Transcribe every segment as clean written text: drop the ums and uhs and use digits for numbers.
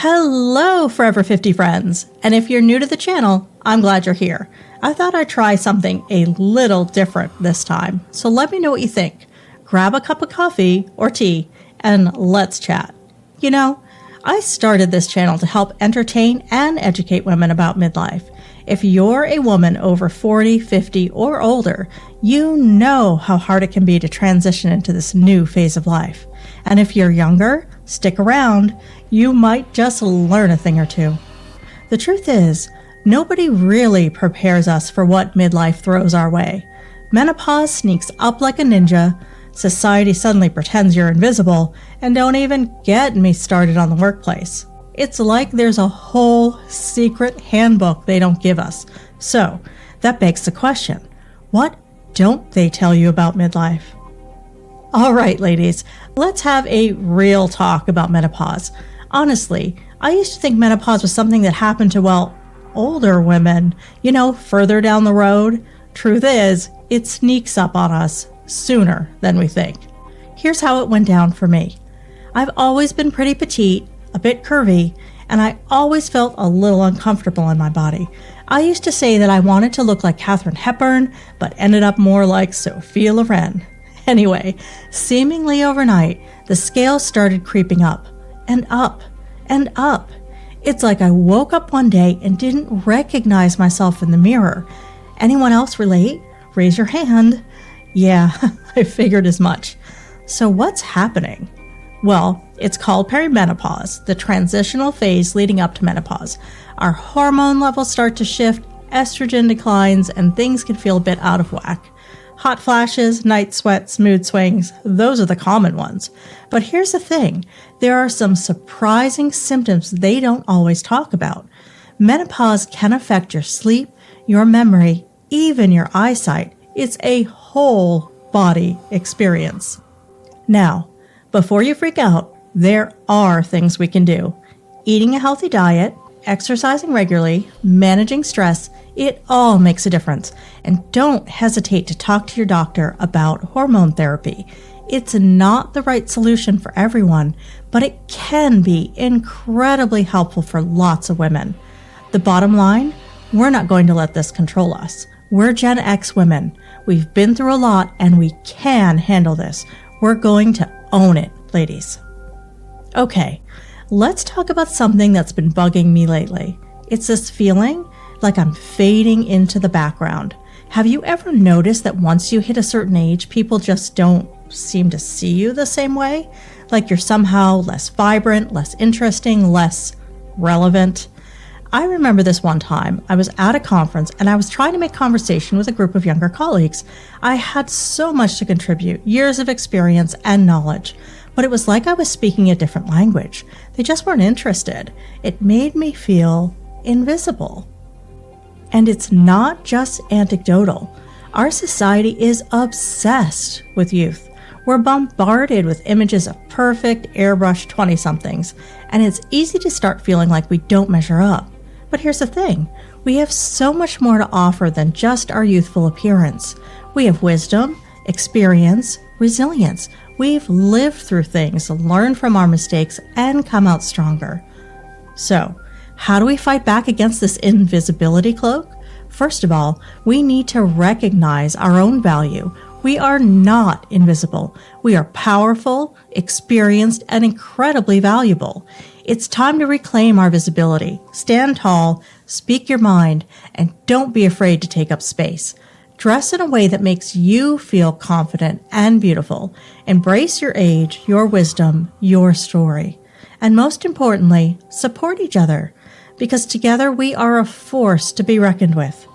Hello, Forever 50 friends, and if you're new to the channel, I'm glad you're here. I thought I'd try something a little different this time, so let me know what you think. Grab a cup of coffee or tea, and let's chat. You know, I started this channel to help entertain and educate women about midlife. If you're a woman over 40, 50, or older, you know how hard it can be to transition into this new phase of life. And if you're younger, stick around. You might just learn a thing or two. The truth is, nobody really prepares us for what midlife throws our way. Menopause sneaks up like a ninja, society suddenly pretends you're invisible, and don't even get me started on the workplace. It's like there's a whole secret handbook they don't give us. So, that begs the question, what don't they tell you about midlife? All right, ladies, let's have a real talk about menopause. Honestly, I used to think menopause was something that happened to, older women, further down the road. Truth is, it sneaks up on us sooner than we think. Here's how it went down for me. I've always been pretty petite, a bit curvy, and I always felt a little uncomfortable in my body. I used to say that I wanted to look like Katharine Hepburn, but ended up more like Sophia Loren. Anyway, seemingly overnight, the scale started creeping up, and up, and up. It's like I woke up one day and didn't recognize myself in the mirror. Anyone else relate? Raise your hand. Yeah, I figured as much. So what's happening? Well, it's called perimenopause, the transitional phase leading up to menopause. Our hormone levels start to shift, estrogen declines, and things can feel a bit out of whack. Hot flashes, night sweats, mood swings, those are the common ones. But here's the thing, there are some surprising symptoms they don't always talk about. Menopause can affect your sleep, your memory, even your eyesight. It's a whole body experience. Now, before you freak out, there are things we can do. Eating a healthy diet, exercising regularly, managing stress, it all makes a difference. And don't hesitate to talk to your doctor about hormone therapy. It's not the right solution for everyone, but it can be incredibly helpful for lots of women. The bottom line, we're not going to let this control us. We're Gen X women. We've been through a lot and we can handle this. We're going to own it, ladies. Okay, let's talk about something that's been bugging me lately. It's this feeling like I'm fading into the background. Have you ever noticed that once you hit a certain age, people just don't seem to see you the same way? Like you're somehow less vibrant, less interesting, less relevant? I remember this one time. I was at a conference and I was trying to make conversation with a group of younger colleagues. I had so much to contribute, years of experience and knowledge, but it was like I was speaking a different language. They just weren't interested. It made me feel invisible. And it's not just anecdotal. Our society is obsessed with youth. We're bombarded with images of perfect, airbrushed 20-somethings, and it's easy to start feeling like we don't measure up. But here's the thing, we have so much more to offer than just our youthful appearance. We have wisdom, experience, resilience. We've lived through things, learned from our mistakes, and come out stronger. So, how do we fight back against this invisibility cloak? First of all, we need to recognize our own value. We are not invisible. We are powerful, experienced, and incredibly valuable. It's time to reclaim our visibility. Stand tall, speak your mind, and don't be afraid to take up space. Dress in a way that makes you feel confident and beautiful. Embrace your age, your wisdom, your story. And most importantly, support each other, because together we are a force to be reckoned with.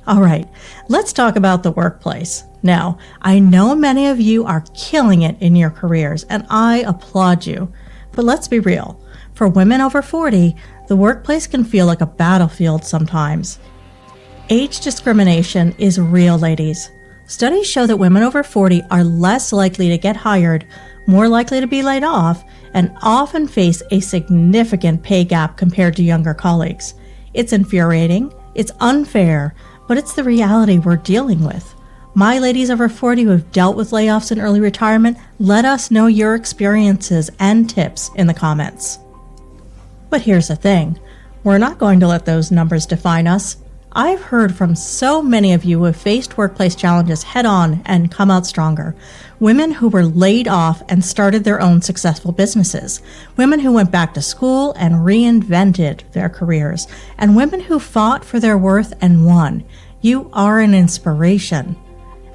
All right, let's talk about the workplace. Now, I know many of you are killing it in your careers, and I applaud you. But let's be real. For women over 40, the workplace can feel like a battlefield sometimes. Age discrimination is real, ladies. Studies show that women over 40 are less likely to get hired, more likely to be laid off, and often face a significant pay gap compared to younger colleagues. It's infuriating, it's unfair, but it's the reality we're dealing with. My ladies over 40 who have dealt with layoffs and early retirement, let us know your experiences and tips in the comments. But here's the thing, we're not going to let those numbers define us. I've heard from so many of you who have faced workplace challenges head on and come out stronger. Women who were laid off and started their own successful businesses. Women who went back to school and reinvented their careers. And women who fought for their worth and won. You are an inspiration.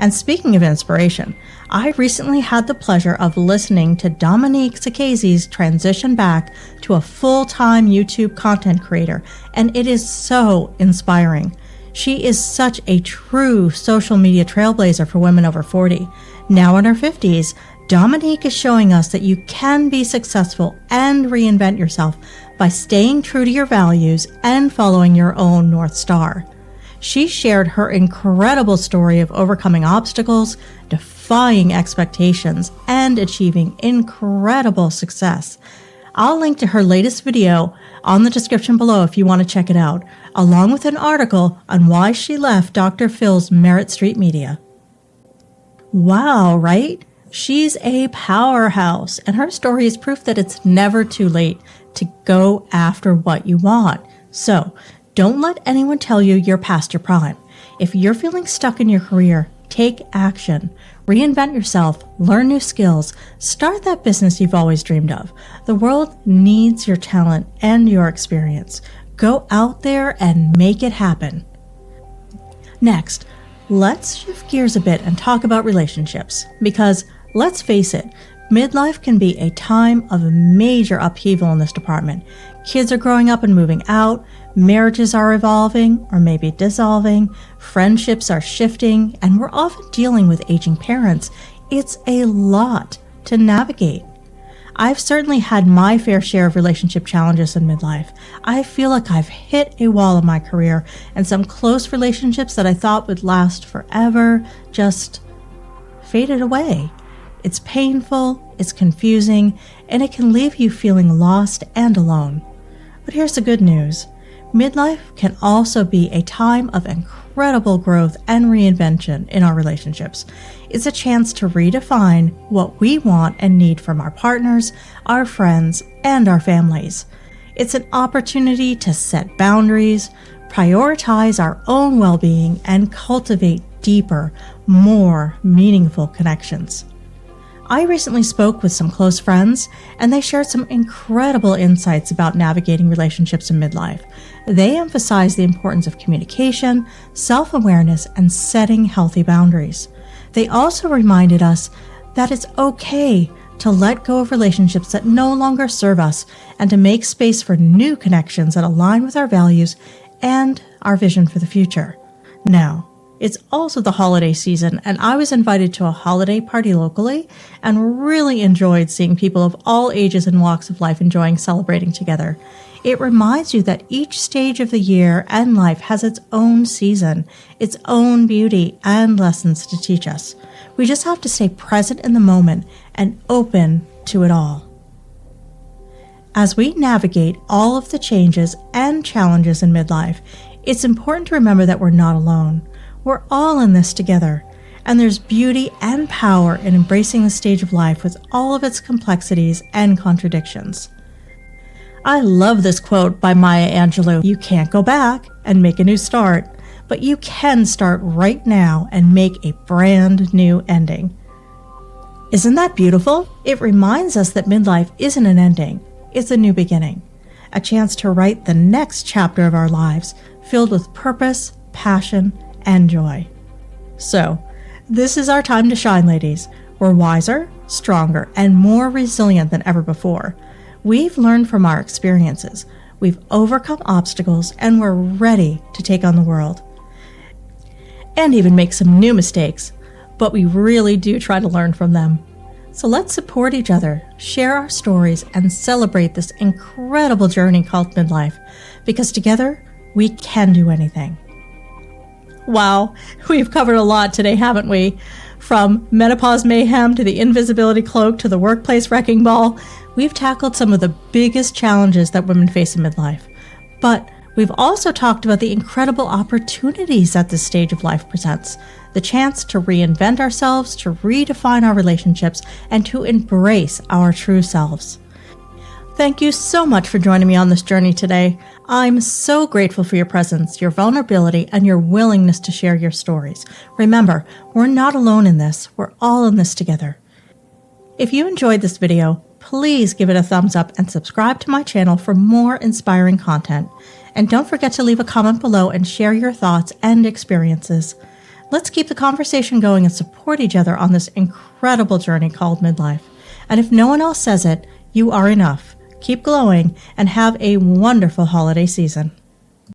And speaking of inspiration, I recently had the pleasure of listening to Dominique Sacchese's transition back to a full-time YouTube content creator, and it is so inspiring. She is such a true social media trailblazer for women over 40. Now in her 50s, Dominique is showing us that you can be successful and reinvent yourself by staying true to your values and following your own North Star. She shared her incredible story of overcoming obstacles, defying expectations, and achieving incredible success. I'll link to her latest video on the description below if you want to check it out, along with an article on why she left Dr. Phil's Merit Street Media. Wow, right? She's a powerhouse, and her story is proof that it's never too late to go after what you want. So, don't let anyone tell you you're past your prime. If you're feeling stuck in your career, take action. Reinvent yourself, learn new skills, start that business you've always dreamed of. The world needs your talent and your experience. Go out there and make it happen. Next, let's shift gears a bit and talk about relationships. Because, let's face it, midlife can be a time of major upheaval in this department. Kids are growing up and moving out, marriages are evolving or maybe dissolving, friendships are shifting, and we're often dealing with aging parents. It's a lot to navigate. I've certainly had my fair share of relationship challenges in midlife. I feel like I've hit a wall in my career, and some close relationships that I thought would last forever just faded away. It's painful, it's confusing, and it can leave you feeling lost and alone. But here's the good news. Midlife can also be a time of incredible growth and reinvention in our relationships. It's a chance to redefine what we want and need from our partners, our friends, and our families. It's an opportunity to set boundaries, prioritize our own well-being, and cultivate deeper, more meaningful connections. I recently spoke with some close friends, and they shared some incredible insights about navigating relationships in midlife. They emphasized the importance of communication, self-awareness, and setting healthy boundaries. They also reminded us that it's okay to let go of relationships that no longer serve us and to make space for new connections that align with our values and our vision for the future. Now, it's also the holiday season, and I was invited to a holiday party locally and really enjoyed seeing people of all ages and walks of life enjoying celebrating together. It reminds you that each stage of the year and life has its own season, its own beauty and lessons to teach us. We just have to stay present in the moment and open to it all. As we navigate all of the changes and challenges in midlife, it's important to remember that we're not alone. We're all in this together, and there's beauty and power in embracing the stage of life with all of its complexities and contradictions. I love this quote by Maya Angelou. You can't go back and make a new start, but you can start right now and make a brand new ending. Isn't that beautiful? It reminds us that midlife isn't an ending, it's a new beginning, a chance to write the next chapter of our lives filled with purpose, passion, and joy. So, this is our time to shine, ladies. We're wiser, stronger, and more resilient than ever before. We've learned from our experiences, we've overcome obstacles, and we're ready to take on the world. And even make some new mistakes, but we really do try to learn from them. So let's support each other, share our stories, and celebrate this incredible journey called midlife, because together, we can do anything. Wow, we've covered a lot today, haven't we? From menopause mayhem to the invisibility cloak to the workplace wrecking ball, we've tackled some of the biggest challenges that women face in midlife. But we've also talked about the incredible opportunities that this stage of life presents, the chance to reinvent ourselves, to redefine our relationships, and to embrace our true selves. Thank you so much for joining me on this journey today. I'm so grateful for your presence, your vulnerability, and your willingness to share your stories. Remember, we're not alone in this. We're all in this together. If you enjoyed this video, please give it a thumbs up and subscribe to my channel for more inspiring content. And don't forget to leave a comment below and share your thoughts and experiences. Let's keep the conversation going and support each other on this incredible journey called midlife. And if no one else says it, you are enough. Keep glowing and have a wonderful holiday season.